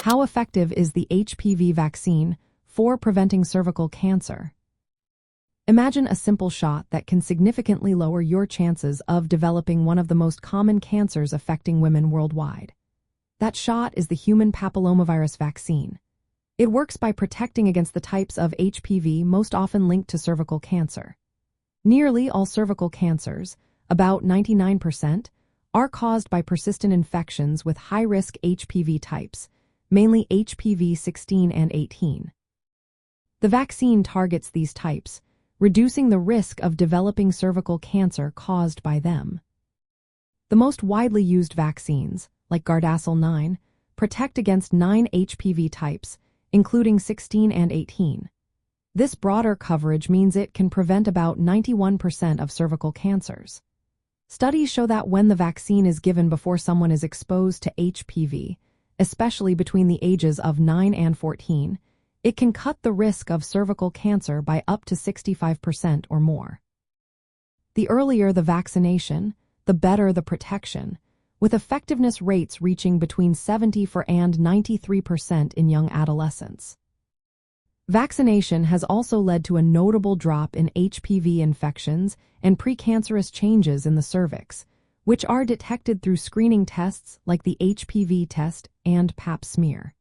How effective is the HPV vaccine for preventing cervical cancer? Imagine a simple shot that can significantly lower your chances of developing one of the most common cancers affecting women worldwide. That shot is the human papillomavirus vaccine. It works by protecting against the types of HPV most often linked to cervical cancer. Nearly all cervical cancers, about 99%, are caused by persistent infections with high-risk HPV types, mainly HPV 16 and 18. The vaccine targets these types, reducing the risk of developing cervical cancer caused by them. The most widely used vaccines, like Gardasil 9, protect against 9 HPV types, including 16 and 18. This broader coverage means it can prevent about 91% of cervical cancers. Studies show that when the vaccine is given before someone is exposed to HPV, especially between the ages of 9 and 14, it can cut the risk of cervical cancer by up to 65% or more. The earlier the vaccination, the better the protection, with effectiveness rates reaching between 74% and 93% in young adolescents. Vaccination has also led to a notable drop in HPV infections and precancerous changes in the cervix, which are detected through screening tests like the HPV test and Pap smear.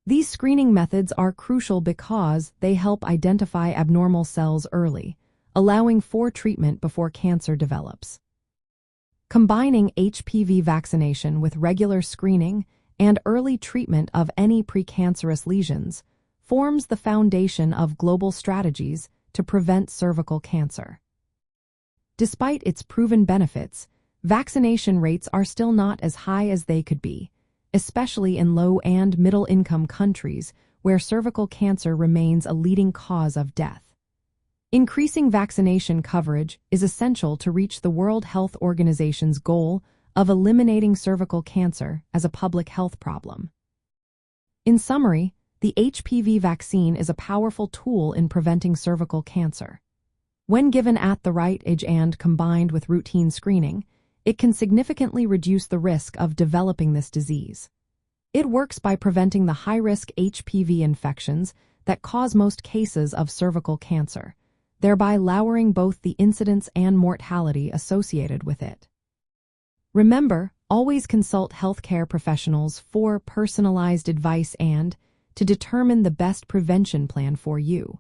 These screening methods are crucial because they help identify abnormal cells early, allowing for treatment before cancer develops. Combining HPV vaccination with regular screening and early treatment of any precancerous lesions forms the foundation of global strategies to prevent cervical cancer. Despite its proven benefits, vaccination rates are still not as high as they could be, especially in low- and middle-income countries where cervical cancer remains a leading cause of death. Increasing vaccination coverage is essential to reach the World Health Organization's goal of eliminating cervical cancer as a public health problem. In summary, the HPV vaccine is a powerful tool in preventing cervical cancer. When given at the right age and combined with routine screening, it can significantly reduce the risk of developing this disease. It works by preventing the high-risk HPV infections that cause most cases of cervical cancer, thereby lowering both the incidence and mortality associated with it. Remember, always consult healthcare professionals for personalized advice and to determine the best prevention plan for you.